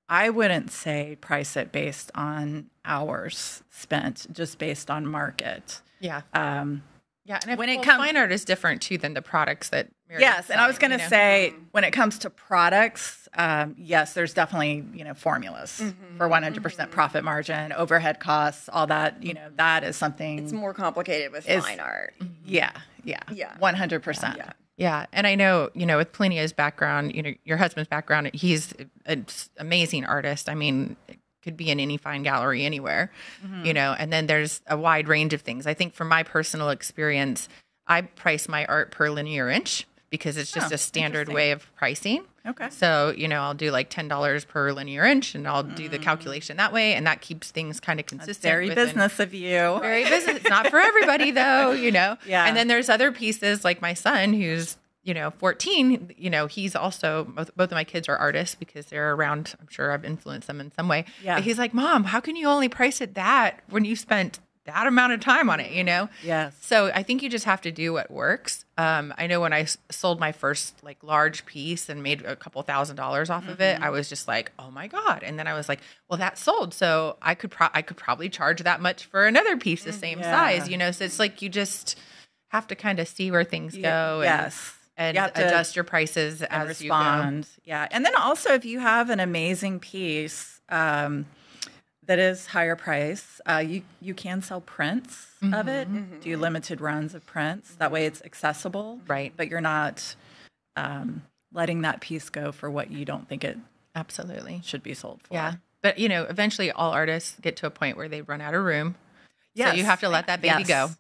I wouldn't say price it based on hours spent, just based on market. Yeah. Yeah, and when it comes, fine art is different too than the products that Mary yes, and I was going to say Mm-hmm. when it comes to products, yes, there's definitely formulas for 100% profit margin, overhead costs, all that. That is something. It's more complicated with fine art. Yeah, 100%. Yeah. Yeah, and I know, with Plinia's background, your husband's background, he's an amazing artist. I mean, it could be in any fine gallery anywhere, and then there's a wide range of things. I think from my personal experience, I price my art per linear inch because it's just a standard way of pricing. Okay. So, I'll do like $10 per linear inch and I'll do the calculation that way. And that keeps things kind of consistent. That's very business of you. Very business. It's not for everybody though, Yeah. And then there's other pieces like my son who's, 14, he's also, both of my kids are artists because they're around. I'm sure I've influenced them in some way. Yeah. But he's like, Mom, how can you only price it that when you spent that amount of time on it, Yes. So I think you just have to do what works. I know when I sold my first like large piece and made a couple $1,000s off of it, I was just like, oh my God. And then I was like, well, that sold. So I could probably charge that much for another piece the same size, So it's like, you just have to kind of see where things go. Yes. And You have to adjust your prices as respond. you go. Yeah. And then also if you have an amazing piece, that is higher price. You can sell prints of it, do limited runs of prints. That way it's accessible. Right. But you're not letting that piece go for what you don't think it Absolutely. should be sold for. Yeah. But, eventually all artists get to a point where they run out of room. Yes. So you have to let that baby go.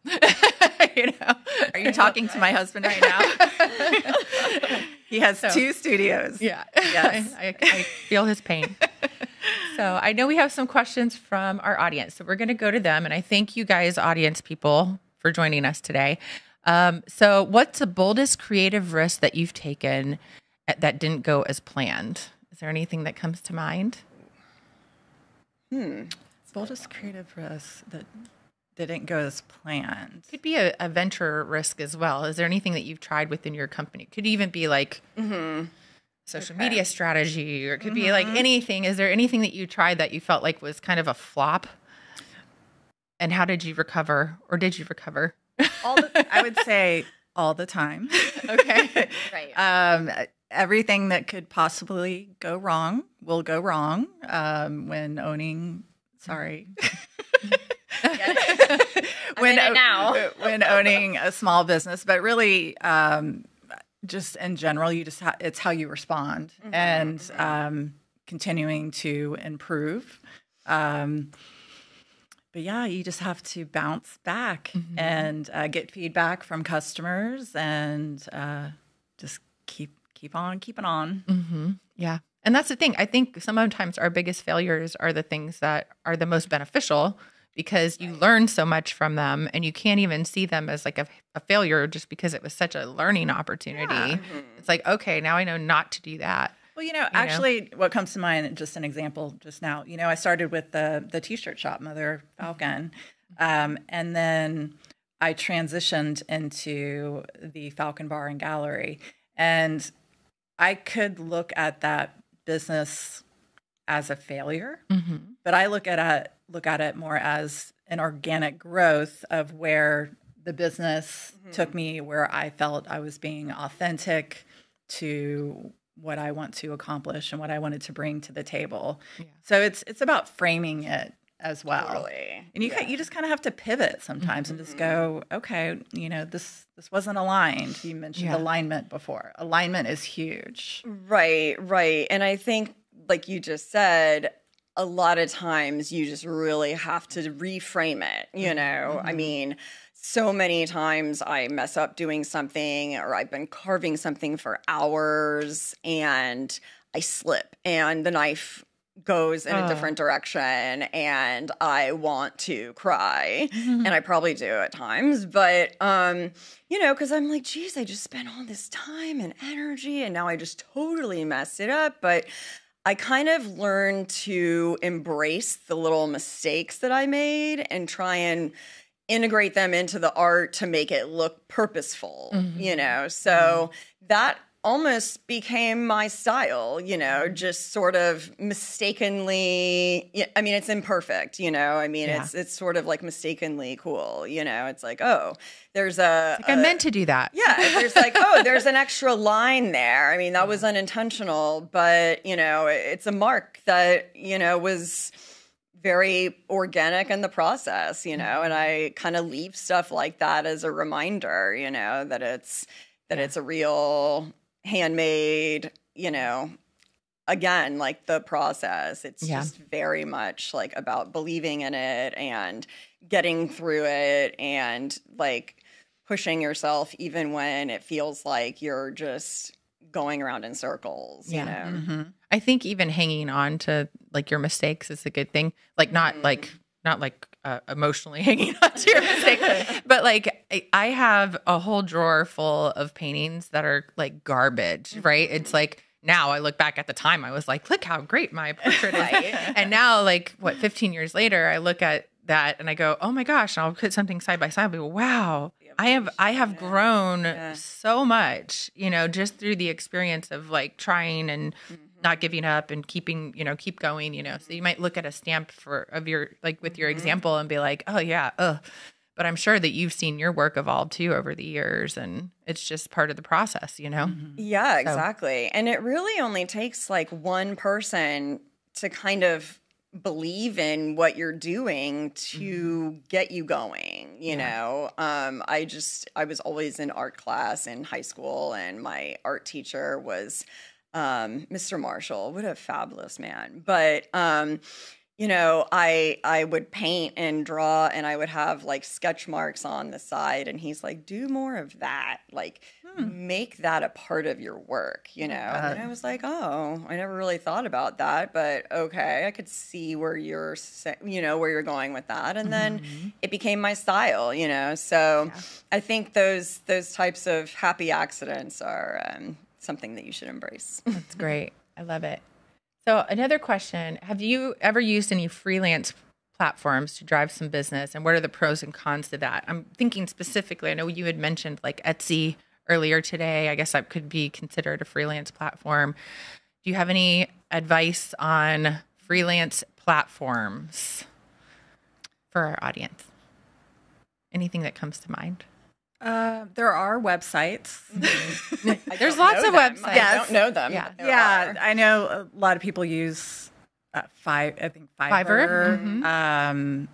Are you talking to my husband right now? He has 2 studios. Yeah. Yes. I feel his pain. So I know we have some questions from our audience. So we're going to go to them. And I thank you guys, audience people, for joining us today. So what's the boldest creative risk that you've taken that didn't go as planned? Is there anything that comes to mind? Boldest creative risk that didn't go as planned. Could be a venture risk as well. Is there anything that you've tried within your company? Could even be like social media strategy, or it could be like anything. Is there anything that you tried that you felt like was kind of a flop? And how did you recover, or did you recover? I would say all the time. Okay. Right. Everything that could possibly go wrong will go wrong when owning. Sorry. When owning a small business, but really, just in general, you just it's how you respond and continuing to improve. But yeah, you just have to bounce back and get feedback from customers and just keep on keeping on. Yeah. And that's the thing. I think sometimes our biggest failures are the things that are the most beneficial because you learn so much from them and you can't even see them as like a failure just because it was such a learning opportunity. Yeah. It's like, okay, now I know not to do that. Well, actually, what comes to mind, just an example just now, I started with the T-shirt shop, Mother Falcon, and then I transitioned into the Falcon Bar and Gallery. And I could look at that business as a failure, but I look at it more as an organic growth of where the business took me, where I felt I was being authentic to what I want to accomplish and what I wanted to bring to the table. Yeah. So it's about framing it as well. Totally. And you just kind of have to pivot sometimes and just go, okay, this wasn't aligned. You mentioned alignment before. Alignment is huge. Right. And I think, like you just said, a lot of times you just really have to reframe it, I mean, so many times I mess up doing something, or I've been carving something for hours and I slip and the knife goes in a different direction and I want to cry. And I probably do at times, but, because I'm like, geez, I just spent all this time and energy and now I just totally messed it up. But I kind of learned to embrace the little mistakes that I made and try and integrate them into the art to make it look purposeful, So that almost became my style, just sort of mistakenly. I mean, it's imperfect, I mean, it's sort of like mistakenly cool, it's like, oh, there's I meant to do that. Yeah. There's like, oh, there's an extra line there. I mean, that was unintentional, but, it's a mark that, was very organic in the process, and I kind of leave stuff like that as a reminder, that it's a real handmade, again, like the process. It's just very much like about believing in it and getting through it and like pushing yourself even when it feels like you're just going around in circles, I think even hanging on to like your mistakes is a good thing. Like not like emotionally hanging on to your mistakes, but like I have a whole drawer full of paintings that are like garbage, right? It's like now I look back at the time I was like, look how great my portrait is. And now like 15 years later, I look at that and I go, oh my gosh, and I'll put something side by side and be, wow, I have grown so much, just through the experience of like trying and not giving up and keep going, So you might look at a stamp of your, like with your example and be like, oh yeah, but I'm sure that you've seen your work evolve too over the years, and it's just part of the process, Yeah, exactly. And it really only takes like one person to kind of believe in what you're doing to get you going, you know. I was always in art class in high school, and my art teacher was Mr. Marshall. What a fabulous man. But I would paint and draw, and I would have like sketch marks on the side, and he's like, do more of that, like make that a part of your work, And I was like, oh, I never really thought about that, but okay, I could see where you're going with that. And then it became my style, so I think those types of happy accidents are something that you should embrace. That's great. I love it. So another question, have you ever used any freelance platforms to drive some business, and what are the pros and cons to that? I'm thinking specifically, I know you had mentioned like Etsy earlier today. I guess that could be considered a freelance platform. Do you have any advice on freelance platforms for our audience? Anything that comes to mind? There are websites. There's lots of websites. Yes. I don't know them. Yeah. I know a lot of people use Fiverr. Fiverr.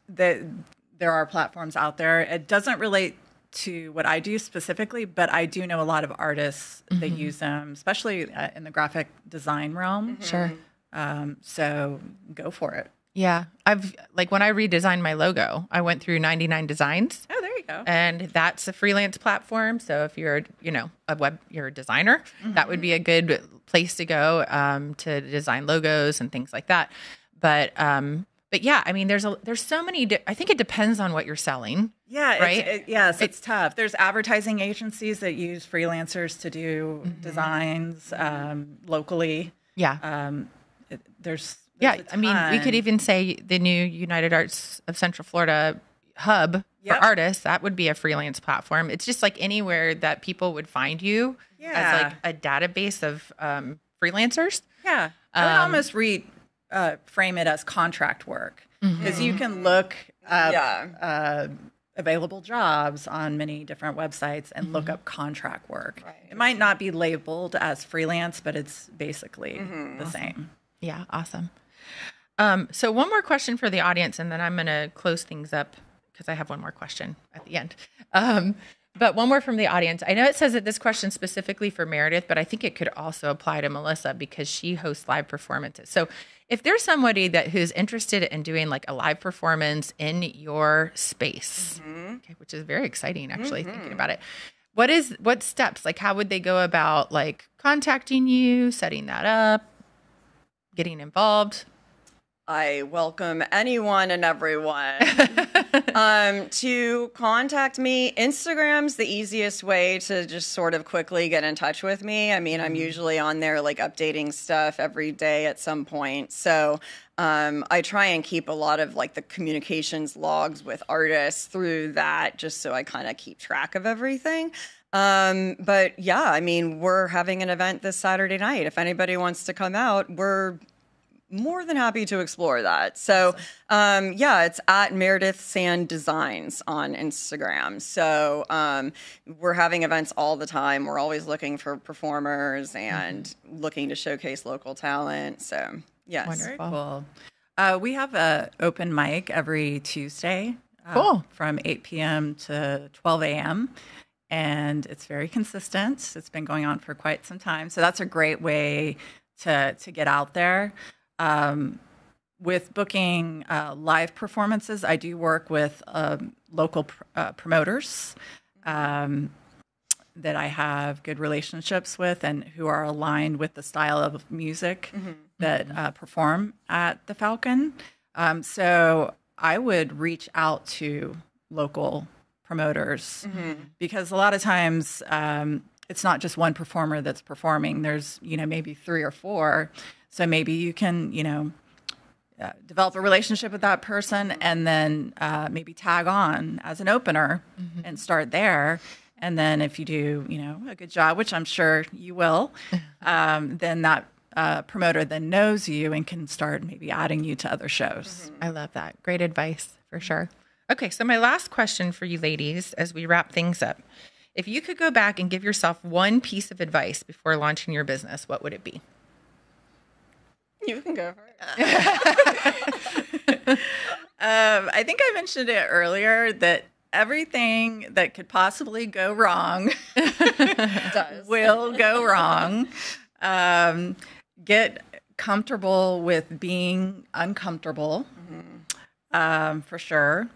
There are platforms out there. It doesn't relate to what I do specifically, but I do know a lot of artists that use them, especially in the graphic design realm. Sure. So go for it. Yeah. I've like when I redesigned my logo, I went through 99 designs. Oh, there you go. And that's a freelance platform. So if you're, you're a designer, that would be a good place to go to design logos and things like that. But yeah, I mean, there's so many. I think it depends on what you're selling. Yeah, right. It's tough. There's advertising agencies that use freelancers to do designs locally. Yeah. There's I mean, we could even say the new United Arts of Central Florida hub for artists. That would be a freelance platform. It's just like anywhere that people would find you as like a database of freelancers. Yeah, I would almost frame it as contract work, because you can look up available jobs on many different websites and look up contract work. Right. It might not be labeled as freelance, but it's basically the same. Yeah, awesome. So one more question for the audience, and then I'm going to close things up because I have one more question at the end. But one more from the audience. I know it says that this question specifically for Meredith, but I think it could also apply to Melissa because she hosts live performances. So if there's somebody who's interested in doing like a live performance in your space, which is very exciting actually thinking about it, what steps, like how would they go about like contacting you, setting that up, getting involved? I welcome anyone and everyone to contact me. Instagram's the easiest way to just sort of quickly get in touch with me. I mean, I'm usually on there like updating stuff every day at some point. So I try and keep a lot of like the communications logs with artists through that, just so I kind of keep track of everything. But yeah, I mean, we're having an event this Saturday night. If anybody wants to come out, we're more than happy to explore that. So, yeah, it's at Meredith Sand Designs on Instagram. So, we're having events all the time. We're always looking for performers and looking to showcase local talent. So, yes. Wonderful. Cool. We have an open mic every Tuesday from 8 p.m. to 12 a.m. And it's very consistent. It's been going on for quite some time. So that's a great way to get out there. With booking live performances, I do work with local promoters that I have good relationships with and who are aligned with the style of music that perform at the Falcon. So I would reach out to local promoters because a lot of times it's not just one performer that's performing. There's, maybe 3 or 4. So maybe you can, develop a relationship with that person and then maybe tag on as an opener and start there. And then if you do, a good job, which I'm sure you will, then that promoter then knows you and can start maybe adding you to other shows. I love that. Great advice for sure. Okay, so my last question for you ladies as we wrap things up. If you could go back and give yourself one piece of advice before launching your business, what would it be? You can go for it. I think I mentioned it earlier that everything that could possibly go wrong will go wrong. Get comfortable with being uncomfortable, for sure.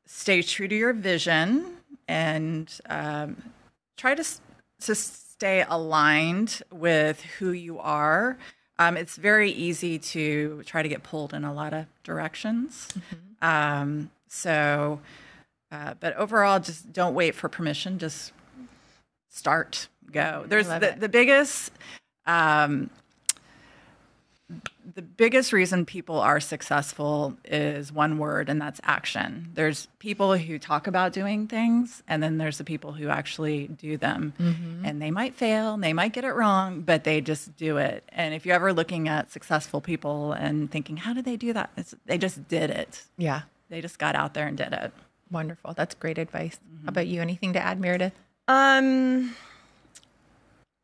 Stay true to your vision and try to stay aligned with who you are. It's very easy to try to get pulled in a lot of directions. But overall, just don't wait for permission. Just start, go. There's the biggest reason people are successful is one word, and that's action. There's people who talk about doing things, and then there's the people who actually do them. And they might fail, and they might get it wrong, but they just do it. And if you're ever looking at successful people and thinking, how did they do that? They just did it. Yeah. They just got out there and did it. Wonderful. That's great advice. How about you? Anything to add, Meredith?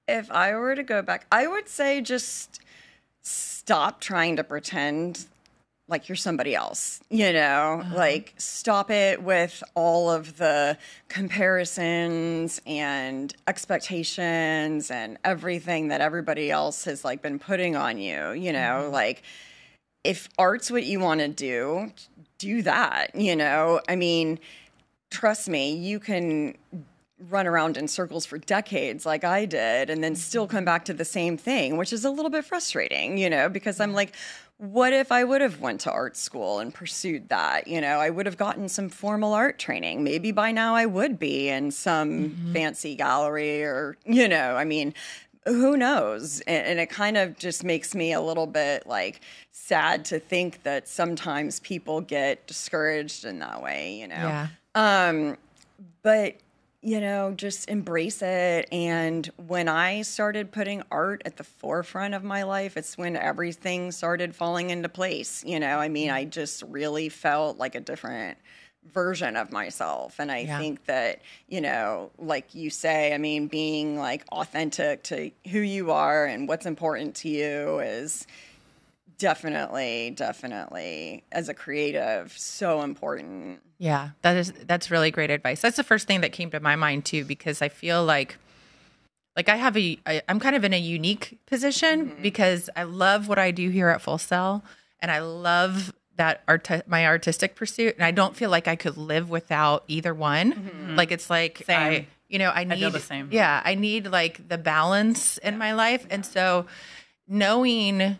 If I were to go back, I would say just stop trying to pretend like you're somebody else, like stop it with all of the comparisons and expectations and everything that everybody else has like been putting on you, like if art's what you want to do that, I mean, trust me, you can run around in circles for decades like I did and then still come back to the same thing, which is a little bit frustrating, because I'm like, what if I would have went to art school and pursued that? I would have gotten some formal art training. Maybe by now I would be in some fancy gallery or, I mean, who knows? And it kind of just makes me a little bit like sad to think that sometimes people get discouraged in that way, Yeah. But just embrace it. And when I started putting art at the forefront of my life, it's when everything started falling into place. I mean, I just really felt like a different version of myself. And I think that, like you say, I mean, being like authentic to who you are and what's important to you is definitely as a creative, so important. Yeah, that's really great advice. That's the first thing that came to my mind too, because I feel like I'm kind of in a unique position because I love what I do here at Full Sail, and I love that my artistic pursuit, and I don't feel like I could live without either one. Like it's like Same. I need, feel the same. Yeah, I need like the balance in my life, and so knowing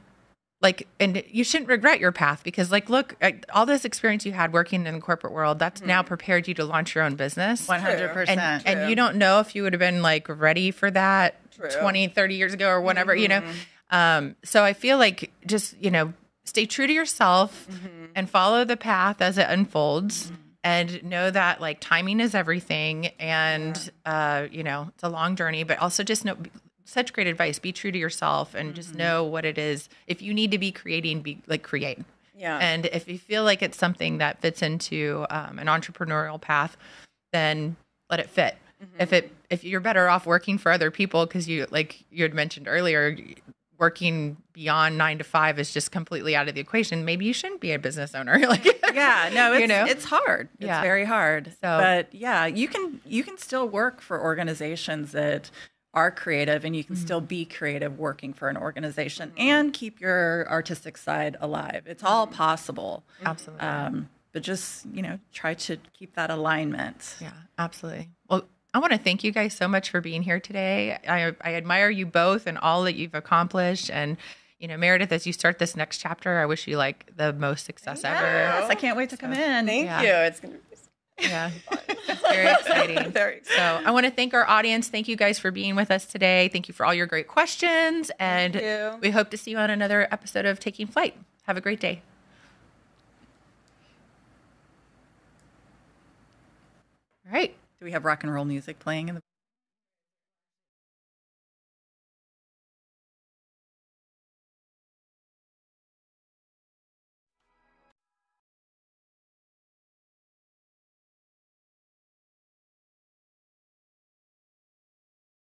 like, and you shouldn't regret your path because like, look, all this experience you had working in the corporate world, that's now prepared you to launch your own business. 100%. And you don't know if you would have been like ready for that 20, 30 years ago or whatever, you know? So I feel like just, you know, stay true to yourself and follow the path as it unfolds and know that like timing is everything. And, you know, it's a long journey, but also just know such great advice. Be true to yourself and just know what it is. If you need to be creating, be like create. Yeah. And if you feel like it's something that fits into an entrepreneurial path, then let it fit. If you're better off working for other people, because you like you had mentioned earlier, working beyond 9 to 5 is just completely out of the equation. Maybe you shouldn't be a business owner. Like, yeah, no, it's, you know? it's hard. It's very hard. So, but yeah, you can still work for organizations that are creative, and you can still be creative working for an organization and keep your artistic side alive. It's all possible. Absolutely. But just, you know, try to keep that alignment. Yeah, absolutely. Well, I want to thank you guys so much for being here today. I admire you both and all that you've accomplished. And, you know, Meredith, as you start this next chapter, I wish you like the most success ever. Yes, I can't wait to come in. Thank you. It's going to be it's very exciting. Very exciting. So I want to thank our audience. Thank you guys for being with us today. Thank you for all your great questions. And we hope to see you on another episode of Taking Flight. Have a great day. All right. Do we have rock and roll music playing in the